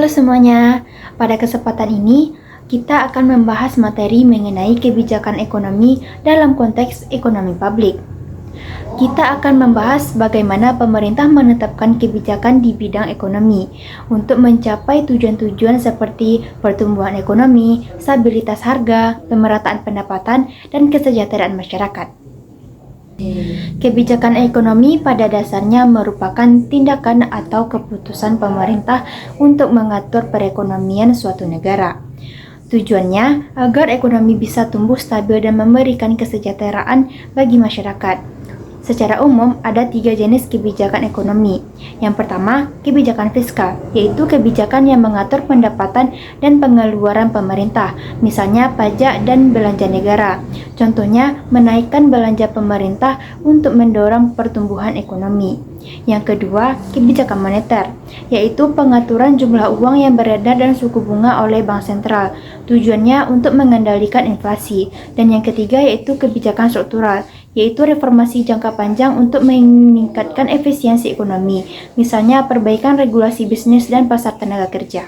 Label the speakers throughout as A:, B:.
A: Halo semuanya, pada kesempatan ini kita akan membahas materi mengenai kebijakan ekonomi dalam konteks ekonomi publik. Kita akan membahas bagaimana pemerintah menetapkan kebijakan di bidang ekonomi untuk mencapai tujuan-tujuan seperti pertumbuhan ekonomi, stabilitas harga, pemerataan pendapatan, dan kesejahteraan masyarakat. Kebijakan ekonomi pada dasarnya merupakan tindakan atau keputusan pemerintah untuk mengatur perekonomian suatu negara. Tujuannya agar ekonomi bisa tumbuh stabil dan memberikan kesejahteraan bagi masyarakat. Secara umum, ada 3 jenis kebijakan ekonomi. Yang pertama, kebijakan fiskal, yaitu kebijakan yang mengatur pendapatan dan pengeluaran pemerintah, misalnya pajak dan belanja negara. Contohnya, menaikkan belanja pemerintah untuk mendorong pertumbuhan ekonomi. Yang kedua, kebijakan moneter, yaitu pengaturan jumlah uang yang beredar dan suku bunga oleh bank sentral. Tujuannya untuk mengendalikan inflasi. Dan yang ketiga yaitu kebijakan struktural, yaitu reformasi jangka panjang untuk meningkatkan efisiensi ekonomi, misalnya perbaikan regulasi bisnis dan pasar tenaga kerja.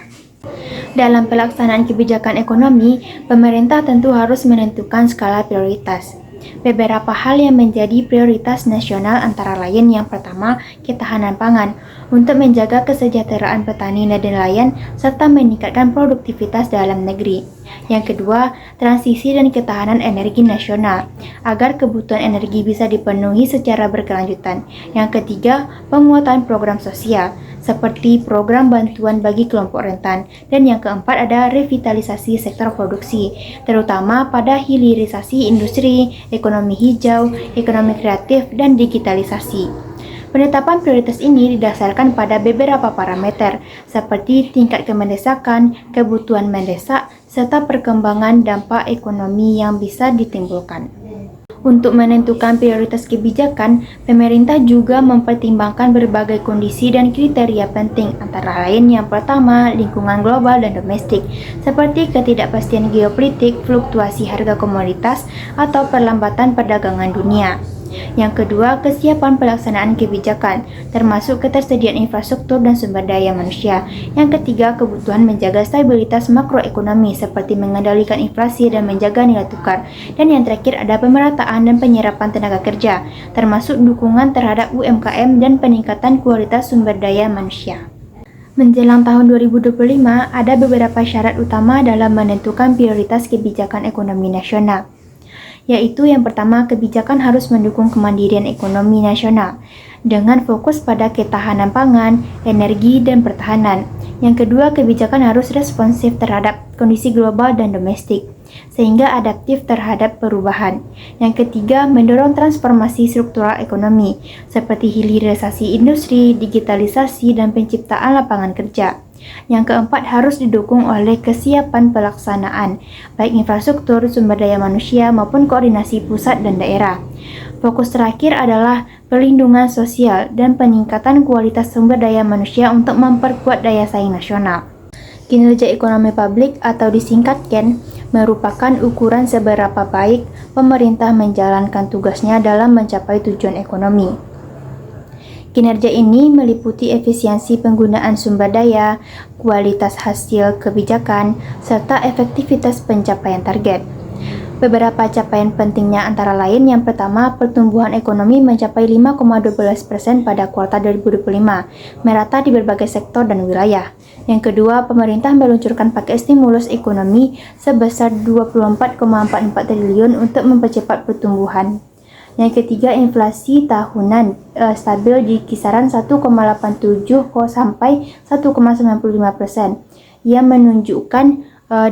A: Dalam pelaksanaan kebijakan ekonomi, pemerintah tentu harus menentukan skala prioritas. Beberapa hal yang menjadi prioritas nasional antara lain yang pertama, ketahanan pangan untuk menjaga kesejahteraan petani dan nelayan serta meningkatkan produktivitas dalam negeri. Yang kedua, transisi dan ketahanan energi nasional agar kebutuhan energi bisa dipenuhi secara berkelanjutan. Yang ketiga, penguatan program sosial seperti program bantuan bagi kelompok rentan. Dan yang keempat ada revitalisasi sektor produksi, terutama pada hilirisasi industri, ekonomi hijau, ekonomi kreatif, dan digitalisasi. Penetapan prioritas ini didasarkan pada beberapa parameter, seperti tingkat kemendesakan, kebutuhan mendesak, serta perkembangan dampak ekonomi yang bisa ditimbulkan. Untuk menentukan prioritas kebijakan, pemerintah juga mempertimbangkan berbagai kondisi dan kriteria penting, antara lain yang pertama, lingkungan global dan domestik, seperti ketidakpastian geopolitik, fluktuasi harga komoditas, atau perlambatan perdagangan dunia. Yang kedua, kesiapan pelaksanaan kebijakan, termasuk ketersediaan infrastruktur dan sumber daya manusia. Yang ketiga, kebutuhan menjaga stabilitas makroekonomi seperti mengendalikan inflasi dan menjaga nilai tukar. Dan yang terakhir ada pemerataan dan penyerapan tenaga kerja, termasuk dukungan terhadap UMKM dan peningkatan kualitas sumber daya manusia. Menjelang tahun 2025, ada beberapa syarat utama dalam menentukan prioritas kebijakan ekonomi nasional. Yaitu yang pertama, kebijakan harus mendukung kemandirian ekonomi nasional dengan fokus pada ketahanan pangan, energi, dan pertahanan. Yang kedua, kebijakan harus responsif terhadap kondisi global dan domestik, sehingga adaptif terhadap perubahan. Yang ketiga, mendorong transformasi struktural ekonomi, seperti hilirisasi industri, digitalisasi, dan penciptaan lapangan kerja. Yang keempat, harus didukung oleh kesiapan pelaksanaan, baik infrastruktur, sumber daya manusia, maupun koordinasi pusat dan daerah. Fokus terakhir adalah perlindungan sosial dan peningkatan kualitas sumber daya manusia untuk memperkuat daya saing nasional. Kinerja ekonomi publik atau disingkat KEN merupakan ukuran seberapa baik pemerintah menjalankan tugasnya dalam mencapai tujuan ekonomi. Kinerja ini meliputi efisiensi penggunaan sumber daya, kualitas hasil kebijakan, serta efektivitas pencapaian target. Beberapa capaian pentingnya antara lain yang pertama, pertumbuhan ekonomi mencapai 5,12% pada kuartal 2025, merata di berbagai sektor dan wilayah. Yang kedua, pemerintah meluncurkan paket stimulus ekonomi sebesar 24,44 triliun untuk mempercepat pertumbuhan. Yang ketiga, inflasi tahunan stabil di kisaran 1,87 sampai 1,95%, yang menunjukkan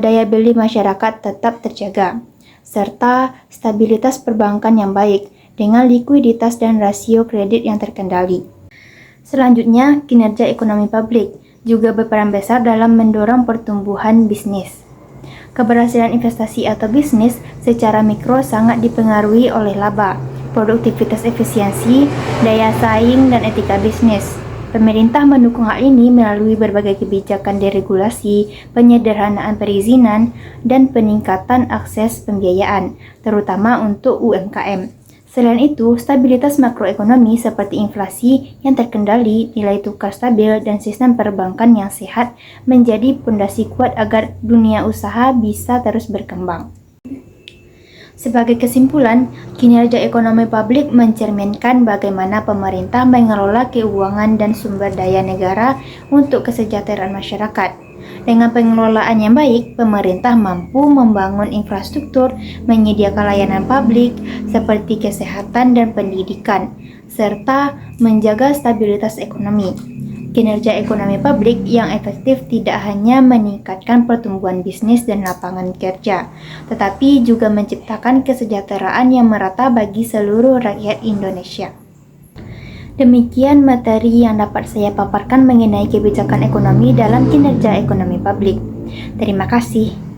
A: daya beli masyarakat tetap terjaga, serta stabilitas perbankan yang baik dengan likuiditas dan rasio kredit yang terkendali. Selanjutnya, kinerja ekonomi publik juga berperan besar dalam mendorong pertumbuhan bisnis. Keberhasilan investasi atau bisnis secara mikro sangat dipengaruhi oleh laba, produktivitas efisiensi, daya saing, dan etika bisnis. Pemerintah mendukung hal ini melalui berbagai kebijakan deregulasi, penyederhanaan perizinan, dan peningkatan akses pembiayaan, terutama untuk UMKM. Selain itu, stabilitas makroekonomi seperti inflasi yang terkendali, nilai tukar stabil, dan sistem perbankan yang sehat menjadi pondasi kuat agar dunia usaha bisa terus berkembang. Sebagai kesimpulan, kinerja ekonomi publik mencerminkan bagaimana pemerintah mengelola keuangan dan sumber daya negara untuk kesejahteraan masyarakat. Dengan pengelolaan yang baik, pemerintah mampu membangun infrastruktur, menyediakan layanan publik seperti kesehatan dan pendidikan, serta menjaga stabilitas ekonomi. Kinerja ekonomi publik yang efektif tidak hanya meningkatkan pertumbuhan bisnis dan lapangan kerja, tetapi juga menciptakan kesejahteraan yang merata bagi seluruh rakyat Indonesia. Demikian materi yang dapat saya paparkan mengenai kebijakan ekonomi dalam kinerja ekonomi publik. Terima kasih.